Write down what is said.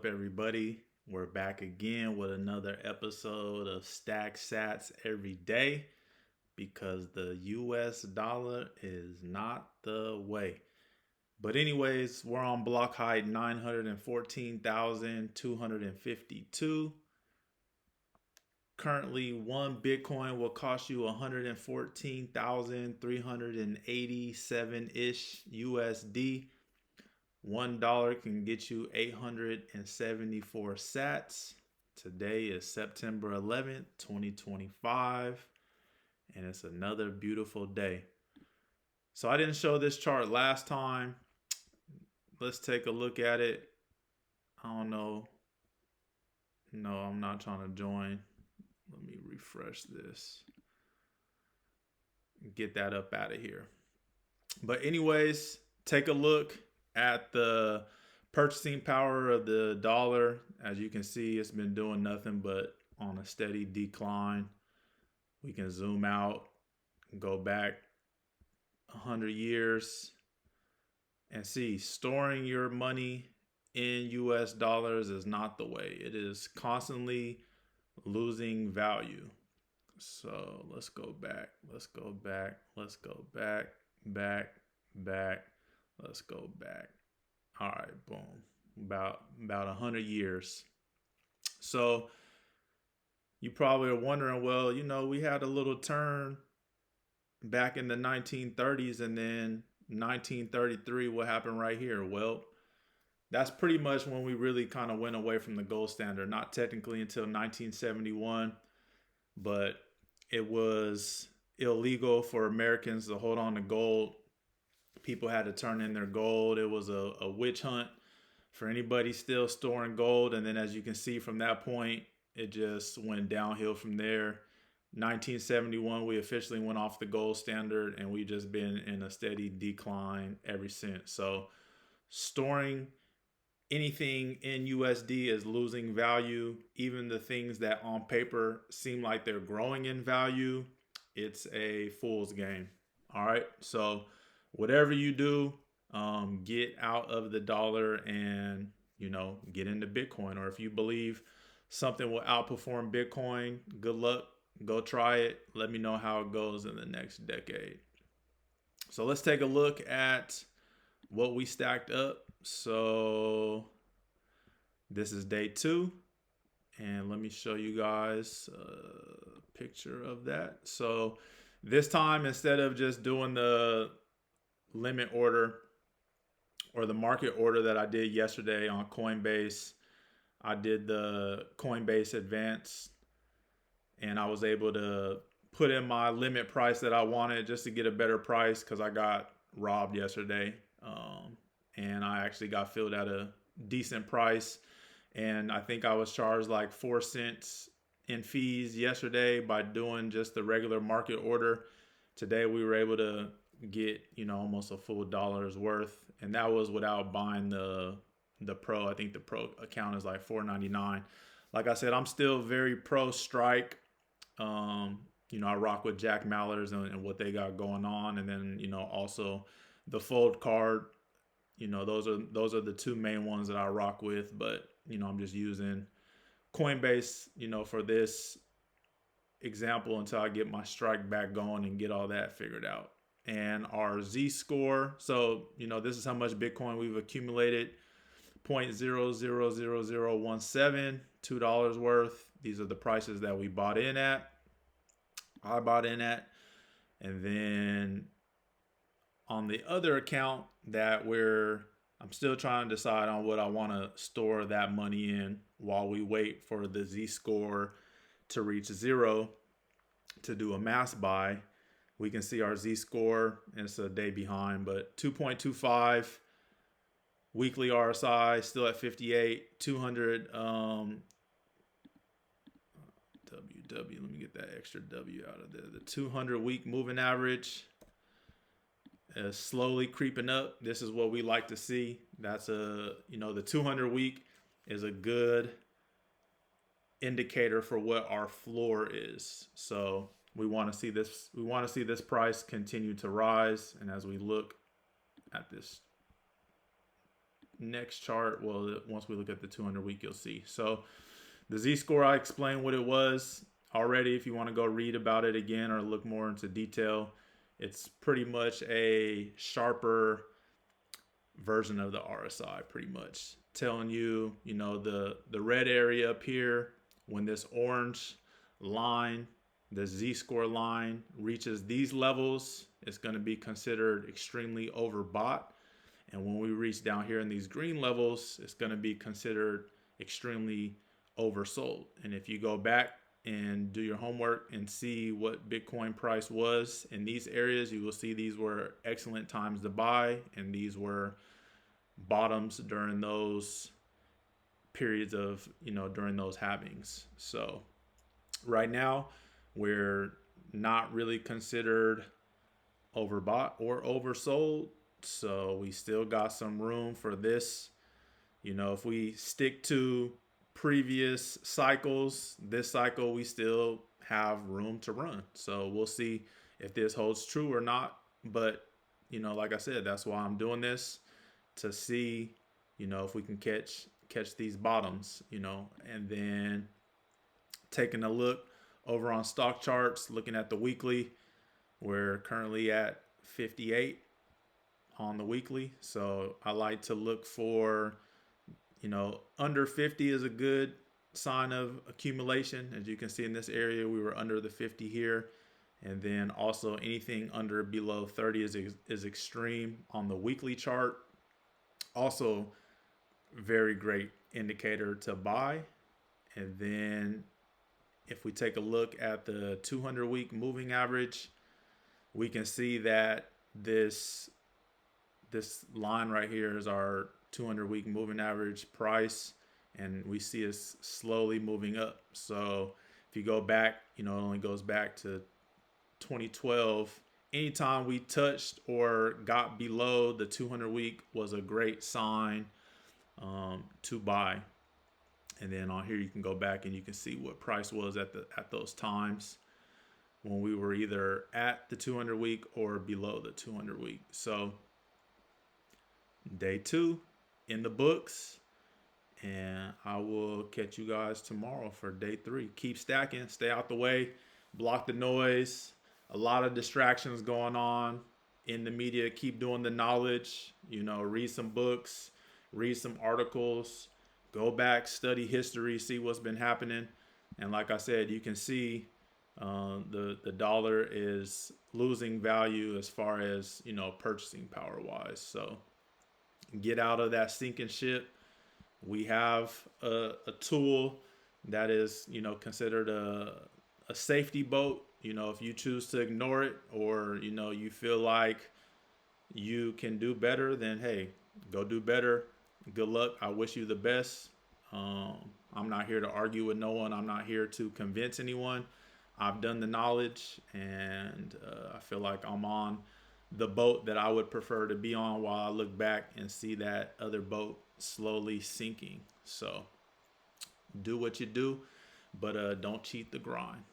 up, everybody? We're back again with another episode of Stack Sats every day because the US dollar is not the way. But, anyways, we're on block height 914,252. Currently, one Bitcoin will cost you 114,387 ish USD. $1 can get you 874 sats. Today is September 11th, 2025, and it's another beautiful day. So I didn't show this chart last time. Let's take a look at it. I don't know. No, I'm not trying to join. Let me refresh this. Get that up out of here. But anyways, take a look at the purchasing power of the dollar. As you can see, it's been doing nothing but on a steady decline. We can zoom out, go back 100 years, and see storing your money in US dollars is not the way. It is constantly losing value. So let's go back. Let's go back. Let's go back. Back. Let's go back. All right, boom. About 100 years. So you probably are wondering, well, we had a little turn back in the 1930s, and then 1933, what happened right here? Well, that's pretty much when we really kind of went away from the gold standard. Not technically until 1971, but it was illegal for Americans to hold on to gold. People had to turn in their gold. It was a witch hunt for anybody still storing gold. And then as you can see from that point, it just went downhill from there. 1971, we officially went off the gold standard, and we've just been in a steady decline ever since. So storing anything in USD is losing value. Even the things that on paper seem like they're growing in value, it's a fool's game. All right. So whatever you do, get out of the dollar and, get into Bitcoin. Or if you believe something will outperform Bitcoin, good luck. Go try it. Let me know how it goes in the next decade. So let's take a look at what we stacked up. So this is day 2. And let me show you guys a picture of that. So this time, instead of just doing the limit order or the market order that I did yesterday on Coinbase, I did the Coinbase Advanced, and I was able to put in my limit price that I wanted just to get a better price because I got robbed yesterday. And I actually got filled at a decent price. And I think I was charged like 4 cents in fees yesterday by doing just the regular market order. Today we were able to get, almost a full dollar's worth. And that was without buying the pro. I think the pro account is like $4.99. Like I said, I'm still very pro Strike. I rock with Jack Mallers and what they got going on. And then, also the Fold card. Those are the 2 main ones that I rock with. But, I'm just using Coinbase, for this example until I get my Strike back going and get all that figured out. And our Z score. So, this is how much Bitcoin we've accumulated. 0.00017, $2 worth. These are the prices that we bought in at. I bought in at. And then on the other account that I'm still trying to decide on what I want to store that money in while we wait for the Z score to reach 0 to do a mass buy. We can see our Z score. It's a day behind, but 2.25. Weekly RSI still at 58. 200 WW. Let me get that extra W out of there. The 200 week moving average is slowly creeping up. This is what we like to see. That's the 200 week is a good indicator for what our floor is. So we want to see this. We want to see this price continue to rise. And as we look at this next chart, well, once we look at the 200 week, you'll see. So the Z-score, I explained what it was already. If you want to go read about it again or look more into detail, it's pretty much a sharper version of the RSI, pretty much telling you, you know, the red area up here, when this orange line, the Z-score line, reaches these levels, it's going to be considered extremely overbought. And when we reach down here in these green levels, it's going to be considered extremely oversold. And if you go back and do your homework and see what Bitcoin price was in these areas, you will see these were excellent times to buy, and these were bottoms during those periods of, you know, during those halvings. So right now we're not really considered overbought or oversold, so we still got some room for this. You know, if we stick to previous cycles, this cycle we still have room to run. So we'll see if this holds true or not. But, you know, like I said, that's why I'm doing this, to see, you know, if we can catch these bottoms, you know. And then taking a look over on stock charts, looking at the weekly, we're currently at 58 on the weekly. So I like to look for, you know, under 50 is a good sign of accumulation. As you can see in this area, we were under the 50 here. And then also anything under below 30 is extreme on the weekly chart. Also very great indicator to buy. And then if we take a look at the 200 week moving average, we can see that this line right here is our 200 week moving average price, and we see it's slowly moving up. So if you go back, you know, it only goes back to 2012. Anytime we touched or got below the 200 week was a great sign to buy. And then on here you can go back and you can see what price was at those times when we were either at the 200 week or below the 200 week. So day 2 in the books, and I will catch you guys tomorrow for day 3. Keep stacking, stay out the way, block the noise. A lot of distractions going on in the media. Keep doing the knowledge, you know, read some books, read some articles, go back, study history, see what's been happening. And like I said, you can see the dollar is losing value as far as, you know, purchasing power wise. So get out of that sinking ship. We have a tool that is, you know, considered a safety boat. You know, if you choose to ignore it, or, you know, you feel like you can do better, then hey, go do better. Good luck. I wish you the best. I'm not here to argue with no one. I'm not here to convince anyone. I've done the knowledge, and I feel like I'm on the boat that I would prefer to be on, while I look back and see that other boat slowly sinking. So do what you do, but don't cheat the grind.